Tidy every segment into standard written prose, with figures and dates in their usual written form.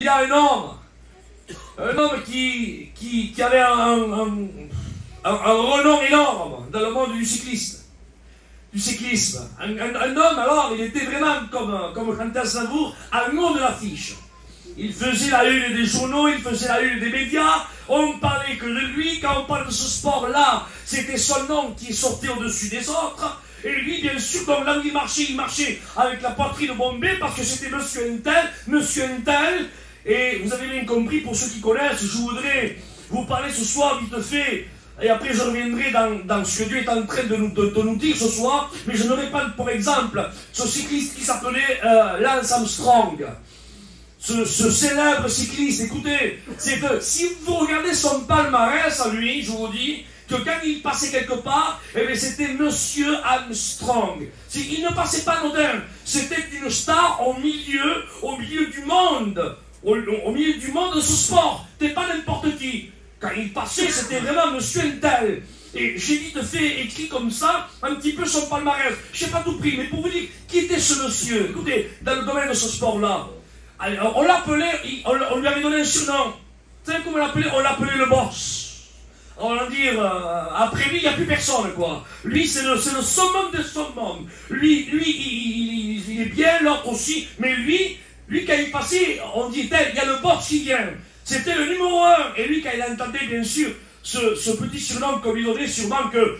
Il y a un homme qui avait un renom énorme dans le monde du cyclisme. Un homme, alors, il était vraiment, comme Quentin Savour, un haut de l'affiche. Il faisait la une des journaux, il faisait la une des médias, on parlait que de lui. Quand on parle de ce sport-là, c'était son nom qui sortait au-dessus des autres. Et lui, bien sûr, donc là où il marchait avec la poitrine bombée, parce que c'était monsieur Intel. Et vous avez bien compris, pour ceux qui connaissent, je voudrais vous parler ce soir vite fait, et après je reviendrai dans ce que Dieu est en train de nous dire ce soir, mais je n'aurai pas, pour exemple, ce cycliste qui s'appelait Lance Armstrong. Ce célèbre cycliste, écoutez, c'est que si vous regardez son palmarès à lui, je vous dis, que quand il passait quelque part, eh bien c'était Monsieur Armstrong. Il ne passait pas anodin, c'était une star au milieu du monde. Au milieu du monde de ce sport, t'es pas n'importe qui. Quand il passait, c'était vraiment Monsieur Intel. Et j'ai vite fait écrit comme ça, un petit peu son palmarès. Je n'ai pas tout pris, mais pour vous dire, qui était ce monsieur? Écoutez, dans le domaine de ce sport-là, on l'appelait, on lui avait donné un surnom. Vous savez comment on l'appelait? On l'appelait le boss. On va dire, après lui, il n'y a plus personne, quoi. Lui, c'est le summum des summums. Lui, il est bien, l'autre aussi, mais lui, quand il passait, on dit, il y a le boss qui vient. C'était le numéro 1. Et lui, quand il entendait, bien sûr, ce petit surnom qu'on lui donnait, sûrement que,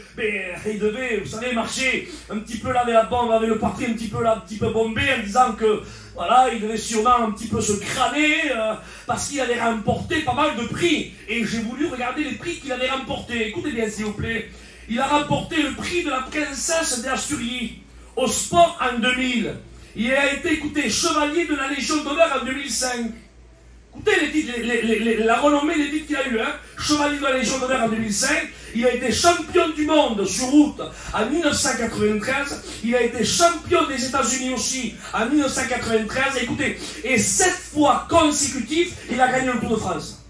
il devait, vous savez, marcher un petit peu là avec la bombe, avec le poitrine un petit peu bombé, en disant que, voilà, il devait sûrement un petit peu se crâner, parce qu'il avait remporté pas mal de prix. Et j'ai voulu regarder les prix qu'il avait remportés. Écoutez bien, s'il vous plaît. Il a remporté le prix de la princesse d'Asturie au sport en 2000. Il a été, écoutez, chevalier de la Légion d'honneur en 2005. Écoutez les titres, la renommée des titres qu'il a eu, hein. Chevalier de la Légion d'honneur en 2005. Il a été champion du monde sur route en 1993. Il a été champion des États-Unis aussi en 1993. Écoutez, et 7 fois consécutifs, il a gagné le Tour de France.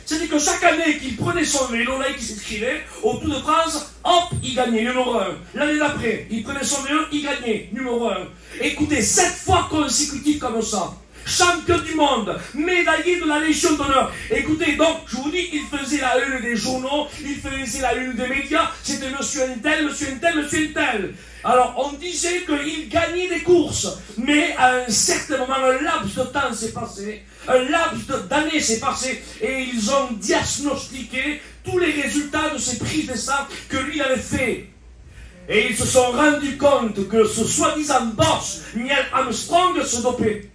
C'est-à-dire que chaque année qu'il prenait son vélo, là, et qu'il s'inscrivait au Tour de France, hop, il gagnait, numéro 1. L'année d'après, il prenait son vélo, il gagnait, numéro 1. Écoutez, 7 fois consécutifs comme ça. Champion du monde, médaillé de la Légion d'honneur. Écoutez, donc, je vous dis, il faisait la une des journaux, il faisait la une des médias, c'était monsieur Intel. Alors, on disait qu'il gagnait des courses, mais à un certain moment, un laps de temps s'est passé, un laps d'années s'est passé, et ils ont diagnostiqué tous les résultats de ces prises de sang que lui avait fait. Et ils se sont rendus compte que ce soi-disant boss, Neil Armstrong, se dopait.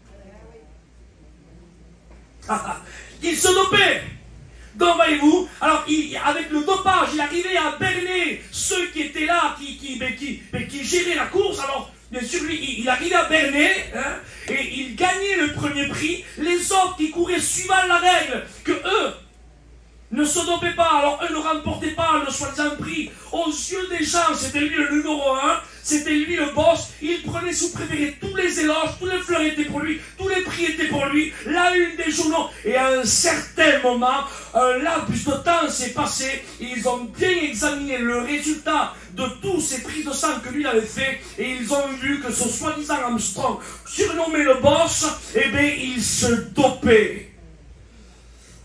Il se dopait. Donc voyez-vous, alors avec le dopage, il arrivait à berner ceux qui étaient là, qui géraient la course. Alors bien sûr, lui, il arrivait à berner, hein, et il gagnait le premier prix. Les autres qui couraient suivant la règle, que eux ne se dopaient pas, alors eux ne remportaient pas le soi-disant prix. Aux yeux des gens, c'était lui le numéro 1, c'était lui le boss. Il prenait, si vous préférez, tous les éloges, tous les fleurs étaient pour lui, tous les prix étaient pour lui, la une des journaux. Et à un certain moment, un laps de temps s'est passé, et ils ont bien examiné le résultat de tous ces prises de sang que lui avait fait, et ils ont vu que ce soi-disant Armstrong, surnommé le boss, eh bien, il se dopait.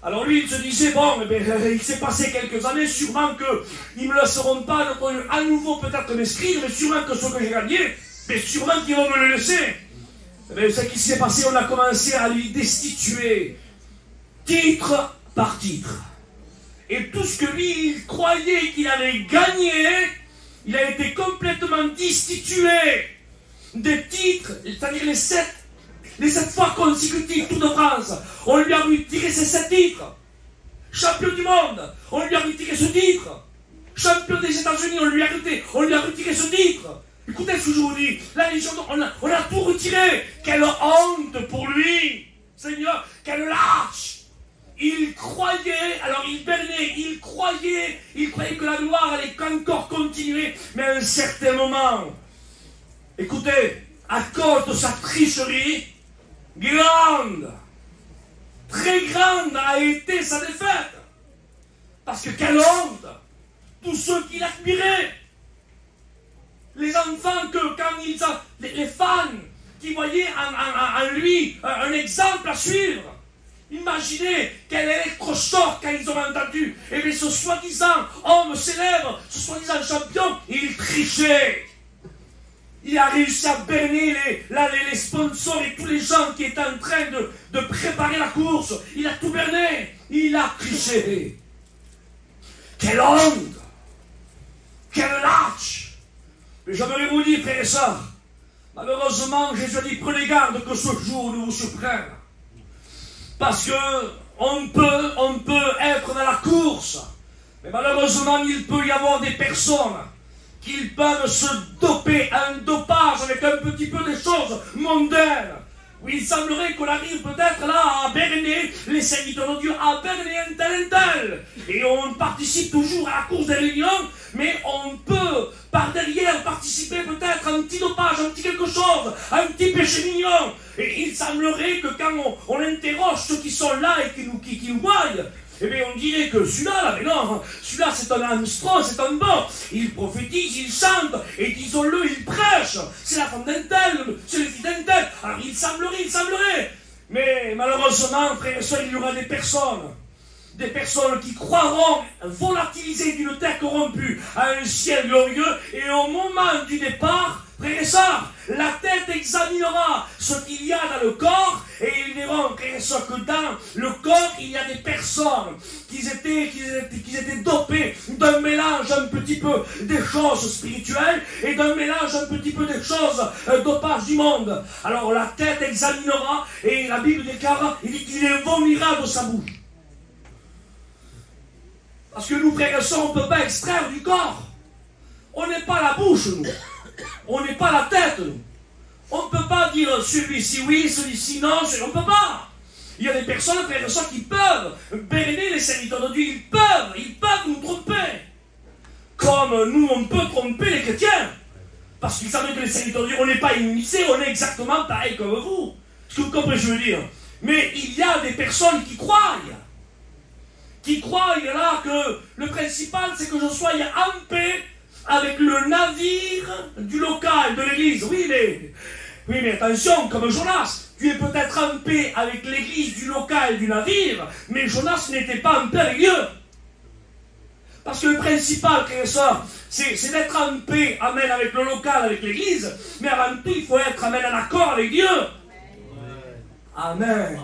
Alors lui, il se disait, bon, il s'est passé quelques années, sûrement qu'ils ne me laisseront pas à nouveau peut-être m'inscrire, mais sûrement que ce que j'ai gagné, mais sûrement qu'ils vont me le laisser. Mais ce qui s'est passé, on a commencé à lui destituer, titre par titre. Et tout ce que lui, il croyait qu'il avait gagné, il a été complètement destitué des titres, c'est-à-dire les 7 fois consécutives, Tour de France. On lui a retiré ces 7 titres. Champion du monde, on lui a retiré ce titre. Champion des États-Unis, on lui a retiré ce titre. Écoutez ce que je vous dis. La Légion, on a tout retiré. Quelle honte pour lui. Seigneur, quelle lâche. Il croyait, alors il bernait, il croyait que la gloire allait encore continuer. Mais à un certain moment, écoutez, à cause de sa tricherie, grande, très grande a été sa défaite. Parce que quelle honte, tous ceux qui l'admiraient, les enfants que quand les fans qui voyaient en lui un exemple à suivre. Imaginez quel électrochoc quand ils ont entendu. Et bien ce soi-disant homme célèbre, ce soi-disant champion, il trichait. Il a réussi à berner les sponsors et tous les gens qui étaient en train de préparer la course. Il a tout berné. Il a triché. Quelle honte! Quelle lâche! Mais j'aimerais vous dire, frères et sœurs, malheureusement, Jésus a dit, prenez garde que ce jour ne vous surprenne. Parce que on peut être dans la course, mais malheureusement, il peut y avoir des personnes qui peuvent se doper, un dopage avec un petit peu de choses mondaines. Oui, il semblerait qu'on arrive peut-être là à berner les serviteurs de Dieu, à berner un tel. Et on participe toujours à la course des réunions, mais on peut par derrière participer peut-être à un petit dopage, un petit quelque chose, à un petit péché mignon. Et il semblerait que quand on interroge ceux qui sont là et qui nous voient, eh bien on dirait que celui-là, mais non, celui-là c'est un Armstrong, c'est un bon. Il prophétise, il chante, et disons-le, il prêche. C'est la femme d'un tel, c'est le fils d'un tel. Alors il semblerait. Mais malheureusement, frères et sœurs, il y aura des personnes qui croiront volatiliser d'une terre corrompue à un ciel glorieux, et au moment du départ, frères et sœurs, la tête examinera ce qu'il y a dans le corps, et ils verront, frères et sœurs, que dans le corps, il y a des personnes qui étaient dopées d'un mélange un petit peu des choses spirituelles et d'un mélange un petit peu des choses dopage du monde. Alors la tête examinera, et la Bible déclare, il dit qu'il les vomira de sa bouche. Parce que nous, frères et sœurs, on ne peut pas extraire du corps. On n'est pas la bouche, nous. On n'est pas la tête, nous. On ne peut pas dire celui-ci oui, celui-ci non, on ne peut pas. Il y a des personnes, frères et sœurs, qui peuvent berner les serviteurs de Dieu. Ils peuvent nous tromper. Comme nous, on peut tromper les chrétiens. Parce qu'ils savent que les serviteurs de Dieu, on n'est pas immunisés, on est exactement pareil comme vous. Est-ce que vous comprenez ce que je veux dire? Mais il y a des personnes qui croient là que le principal c'est que je sois en paix avec le navire du local de l'église. Oui, mais attention, comme Jonas, tu es peut-être en paix avec l'église du local du navire, mais Jonas n'était pas en paix avec Dieu. Parce que le principal, frères et sœurs, c'est d'être en paix, amen, avec le local, avec l'église, mais avant tout, il faut être, amen, en accord avec Dieu. Amen.